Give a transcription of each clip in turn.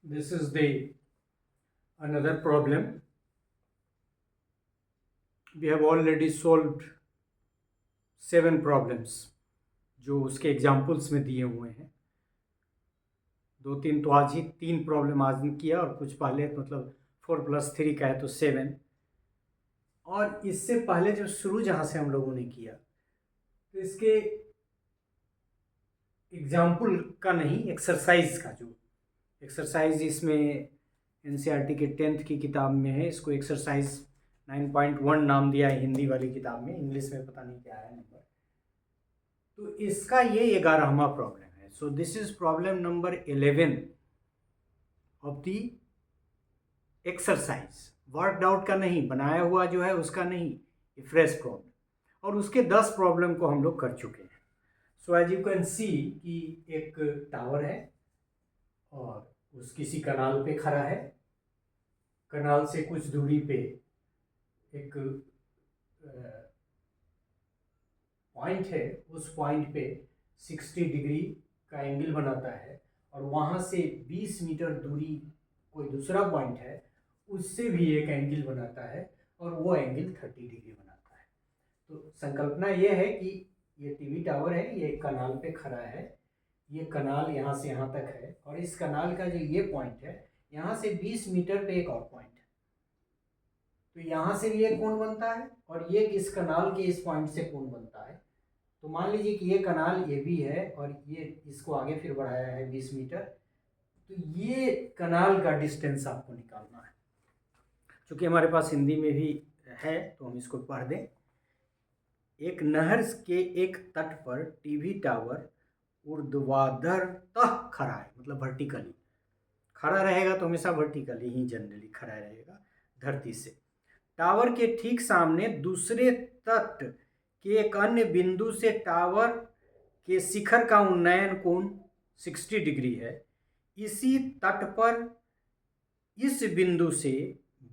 This is the another problem. We have already solved 7 problems जो उसके examples में दिए हुए हैं। 2-3 तो आज ही 3 प्रॉब्लम आज ने किया और कुछ पहले मतलब 4+3 का है तो 7। और इससे पहले जो शुरू जहाँ से हम लोगों ने किया तो इसके एग्जाम्पल का नहीं, एक्सरसाइज का जो एक्सरसाइज इसमें एनसीईआरटी के 10th की किताब में है। इसको एक्सरसाइज 9.1 नाम दिया है हिंदी वाली किताब में, इंग्लिश में पता नहीं क्या है नंबर। तो इसका ये 11वां प्रॉब्लम है। So this is problem number 11 of the exercise. Worked out का नहीं, बनाया हुआ जो है उसका नहीं, ये फ्रेश प्रॉब्लम। और उसके 10 प्रॉब्लम को हम लोग कर चुके हैं। So as you can see कि एक टावर है और उस किसी कनाल पे खड़ा है। कनाल से कुछ दूरी पे एक पॉइंट है, उस पॉइंट पे 60 डिग्री का एंगल बनाता है। और वहाँ से 20 मीटर दूरी कोई दूसरा पॉइंट है, उससे भी एक एंगल बनाता है और वो एंगल 30 डिग्री बनाता है। तो संकल्पना ये है कि ये टीवी टावर है, ये कनाल पे खड़ा है। ये कनाल यहाँ से यहाँ तक है और इस कनाल का जो ये पॉइंट है, यहाँ से 20 मीटर पे एक और पॉइंट है। तो यहाँ से भी एक कोण बनता है और ये इस कनाल के इस पॉइंट से कोण बनता है। तो मान लीजिए कि ये कनाल ये भी है और ये इसको आगे फिर बढ़ाया है 20 मीटर। तो ये कनाल का डिस्टेंस आपको निकालना है। चूँकि हमारे पास हिंदी में भी है तो हम इसको पढ़ दें। एक नहर के एक तट पर टीवी टावर ऊर्ध्वाधरतः खड़ा है, मतलब वर्टिकली खड़ा रहेगा। तो हमेशा वर्टिकली ही जनरली खड़ा रहेगा धरती से। टावर के ठीक सामने दूसरे तट के एक अन्य बिंदु से टावर के शिखर का उन्नयन कोण 60 डिग्री है। इसी तट पर इस बिंदु से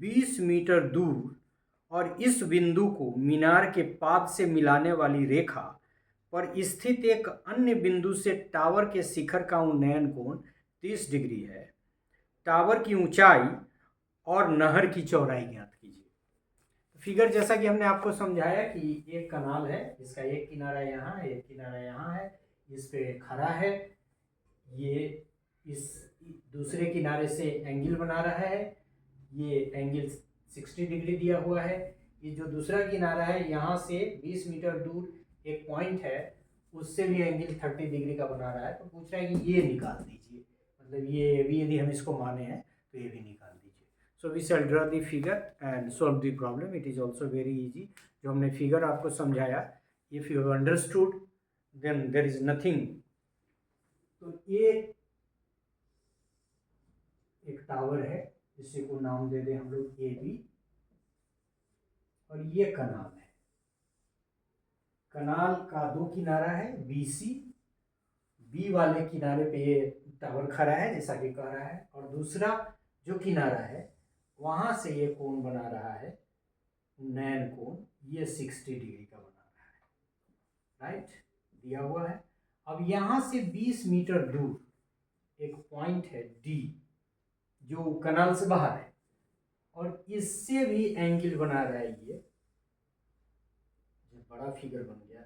20 मीटर दूर और इस बिंदु को मीनार के पाद से मिलाने वाली रेखा पर स्थित एक अन्य बिंदु से टावर के शिखर का उन्नयन कोण 30 डिग्री है। टावर की ऊंचाई और नहर की चौड़ाई ज्ञात कीजिए। फिगर जैसा कि हमने आपको समझाया कि एक कनाल है, इसका एक किनारा यहाँ है, एक किनारा यहाँ है, इस पे खड़ा है। ये इस दूसरे किनारे से एंगल बना रहा है, ये एंगल 60 डिग्री दिया हुआ है। ये जो दूसरा किनारा है, यहाँ से 20 मीटर दूर एक पॉइंट है, उससे भी एंगल 30 डिग्री का बना रहा है। तो पूछ रहा है कि ये निकाल दीजिए, मतलब ये भी यदि हम इसको माने हैं तो ये भी निकाल दीजिए। So we shall draw the figure and solve the problem. It is also very easy. जो हमने फिगर आपको समझाया, if you have understood then there is nothing. तो ये एक टावर है, इसी को नाम दे दें हम लोग ए बी। और ये कनाल है। कनाल का 2 किनारा है बी सी। बी वाले किनारे पे ये टावर खड़ा है जैसा कि कह रहा है, और दूसरा जो किनारा है वहां से ये कोण बना रहा है, उन्नयन कोण, ये 60 डिग्री का बना रहा है। राइट, दिया हुआ है। अब यहां से 20 मीटर दूर एक पॉइंट है डी, जो कनाल से बाहर है, और इससे भी एंगल बना रहा है। ये बड़ा फिगर बन गया,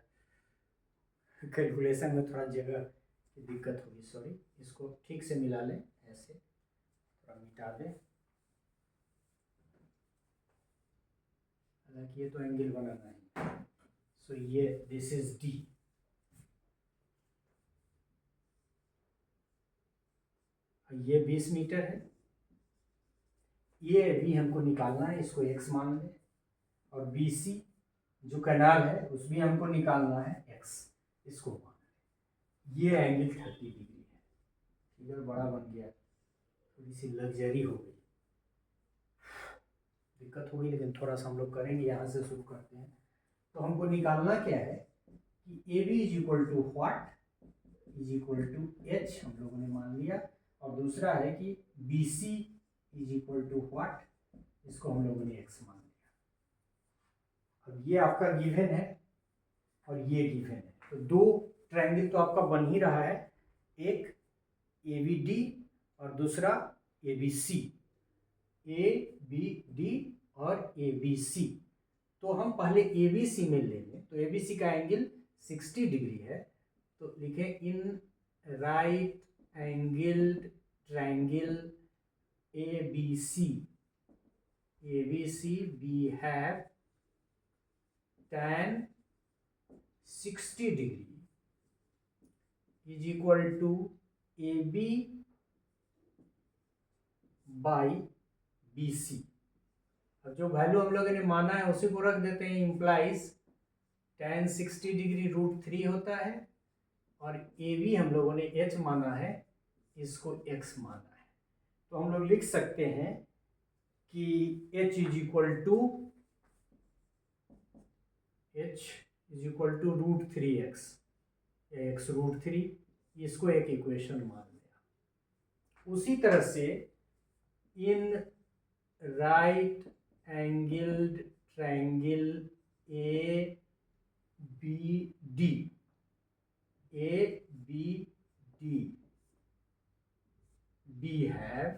कैलकुलेशन में थोड़ा जगह की दिक्कत होगी, सॉरी। इसको ठीक से मिला लें, ऐसे थोड़ा मिटा दें। हालांकि ये तो एंगल बनाना है। सो ये दिस इज डी। ये 20 मीटर है, ये भी हमको निकालना है, इसको x मान लें। और बी सी जो कैनाल है उस भी हमको निकालना है x, इसको मान लें। ये एंगल 30 डिग्री है। फिगर बड़ा बन गया, थोड़ी सी लग्जरी हो गई, दिक्कत होगी, लेकिन थोड़ा सा हम लोग करेंगे। यहाँ से शुरू करते हैं। तो हमको निकालना क्या है कि A B is equal to what, is equal to H हम लोगों ने मान लिया। और दूसरा है कि B C is equal to what, इसको हम लोगों ने एक्स मान लिया। अब ये आपका गिवन है और ये गिवन है, तो 2 ट्रायंगल तो आपका बन ही रहा है, एक ए बी डी और दूसरा ABC, ABD और ABC। तो हम पहले ABC में ले लें, तो ABC का एंगल 60 डिग्री है, तो लिखें in right angled triangle ABC we have tan 60 degree is equal to AB by BC। अब जो वैल्यू हम लोगों ने माना है उसी को रख देते हैं, इम्प्लाइज tan 60 डिग्री √3 होता है, और AB हम लोगों ने H माना है, इसको X माना है। तो हम लोग लिख सकते हैं कि H is equal to √3x, x √3, इसको एक इक्वेशन मान लिया। उसी तरह से in right angled triangle ABD we have,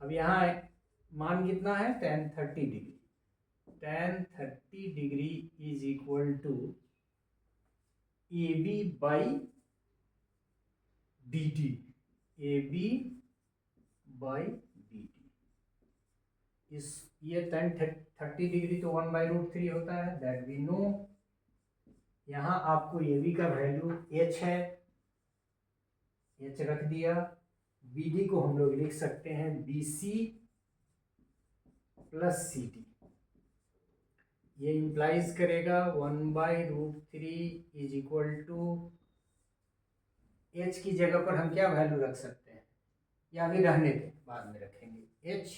अब यहाँ मान कितना है, tan 30 degree, tan 30 degree is equal to AB by BD, AB by BD। इस ये tan 30 डिग्री तो 1/√3 होता है, दैट वी नो। यहाँ आपको AB का वैल्यू H है, H रख दिया। BD को हम लोग लिख सकते हैं BC प्लस CD, ये इंप्लाइज करेगा 1/√3 इज इक्वल टू, H की जगह पर हम क्या वैल्यू रख सकते हैं, या अभी रहने दें, बाद में रखेंगे। H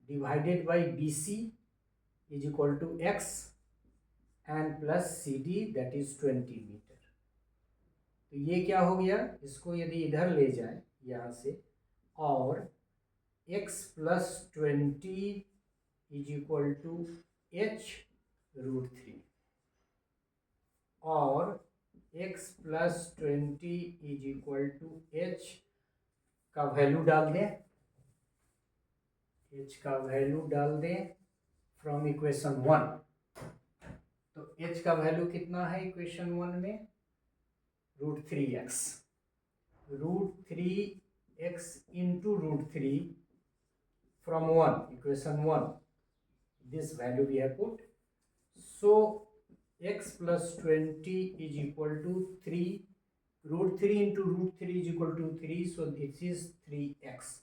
divided by BC is equal to X and plus CD that is 20 metre. तो ये क्या हो गया, इसको यदि इधर ले जाए यहाँ से, और x plus 20 is equal to H √3, और x plus 20 is equal to H का वैल्यू डाल दें, H का वैल्यू डाल दें फ्रॉम इक्वेशन 1। तो H का वैल्यू कितना है इक्वेशन 1 में, √3x, √3x into √3 from 1, equation 1, this value we have put. So x plus 20 is equal to 3, √3 into √3 is equal to 3, so this is 3x,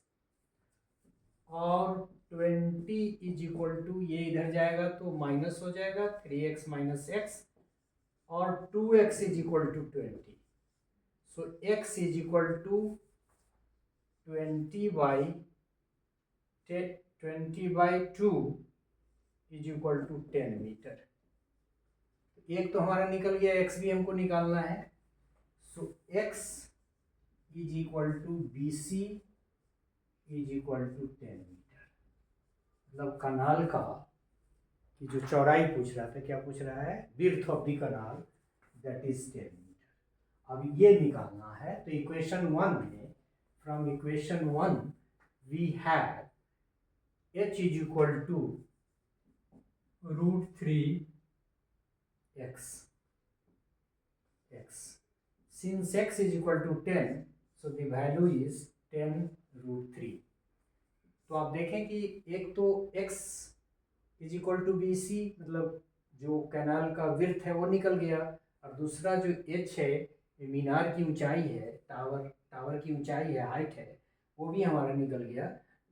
और 20 is equal to, ये इधर जाएगा तो माइनस हो जाएगा, 3x minus x, और 2x is equal to 20, so x is equal to 20 by 2 is equal to 10 metre. एक तो हमारा निकल गया, x भी हमको निकालना है, so x is equal to BC is equal to 10 metre. मतलब कनाल का कि जो चौड़ाई पूछ रहा था, क्या पूछ रहा है, width of the canal that is 10 metre. अब ये निकालना है, तो इक्वेशन 1 में, from equation 1 we have H is equal to √3x, since x is equal to 10, so the value is 10√3। तो आप देखें कि एक तो x is equal to BC, मतलब जो कैनाल का विड्थ है वो निकल गया, और दूसरा जो H है, मीनार की ऊंचाई है, टावर की ऊंचाई है, हाइट है, वो भी हमारा निकल गया।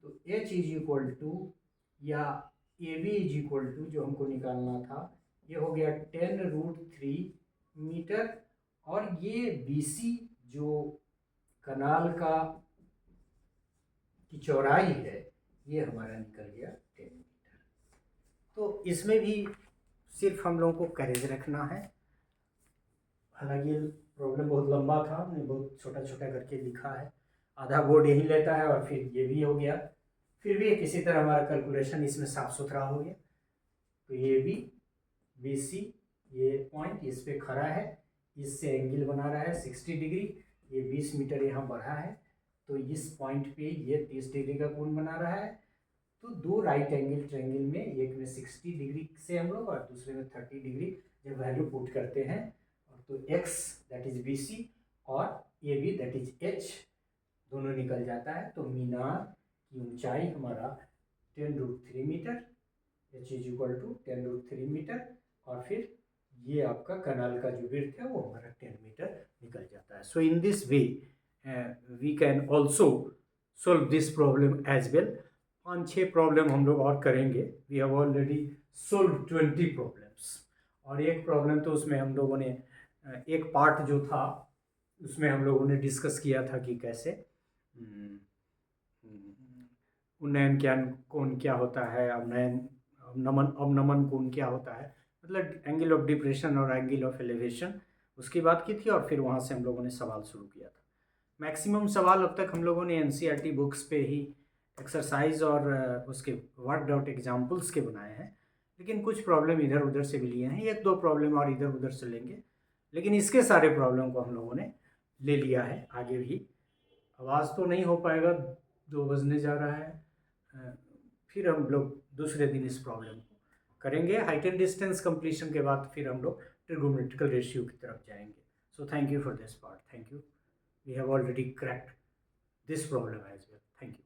तो H इज इक्वल टू, या AB इज इक्वल टू, जो हमको निकालना था, ये हो गया 10√3 मीटर, और ये BC जो कनाल का की चौड़ाई है, ये हमारा निकल गया 10 मीटर। तो इसमें भी सिर्फ हम लोगों को करेज रखना है। हालांकि प्रॉब्लम बहुत लंबा था, हमने बहुत छोटा छोटा करके लिखा है, आधा बोर्ड यही लेता है, और फिर ये भी हो गया, फिर भी किसी तरह हमारा कैलकुलेशन इसमें साफ सुथरा हो गया। तो ये भी BC, ये पॉइंट इस पे खड़ा है, इससे एंगल बना रहा है 60 डिग्री, ये 20 मीटर यहाँ बढ़ा है, तो इस पॉइंट पे ये 30 डिग्री का कोण बना रहा है। तो दो राइट एंगल ट्रायंगल में, एक में 60 डिग्री से हम लोग और दूसरे में 30 डिग्री जब वैल्यू पुट करते हैं, तो x दैट इज BC और AB दैट इज H दोनों निकल जाता है। तो मीनार की ऊंचाई हमारा 10√3 metre, H is equal to 10√3 metre, और फिर ये आपका कनाल का जो विड्थ है वो हमारा 10 मीटर निकल जाता है। So in this way we can also solve this problem as well. 5-6 problem हम लोग और करेंगे। We have already solve 20 problems, और एक प्रॉब्लम तो उसमें हम लोगों ने एक पार्ट जो था उसमें हम लोगों ने डिस्कस किया था कि कैसे उन्नयन कोण क्या होता है, अवनमन कोण क्या होता है, मतलब एंगल ऑफ डिप्रेशन और एंगल ऑफ एलिवेशन, उसकी बात की थी। और फिर वहाँ से हम लोगों ने सवाल शुरू किया था। मैक्सिमम सवाल अब तक हम लोगों ने NCERT बुक्स पे ही एक्सरसाइज और उसके वर्कड आउट एग्जाम्पल्स के बनाए हैं, लेकिन कुछ प्रॉब्लम इधर उधर से भी लिए हैं, 1-2 प्रॉब्लम और इधर उधर से लेंगे, लेकिन इसके सारे प्रॉब्लम को हम लोगों ने ले लिया है। आगे भी आवाज़ तो नहीं हो पाएगा, 2 बजने जा रहा है। फिर हम लोग दूसरे दिन इस प्रॉब्लम को करेंगे। हाइट एंड डिस्टेंस कंप्लीशन के बाद फिर हम लोग ट्रिगोनोमेट्रिकल रेशियो की तरफ जाएंगे। So thank you for this part. Thank you. We have already cracked this problem as well. Thank you.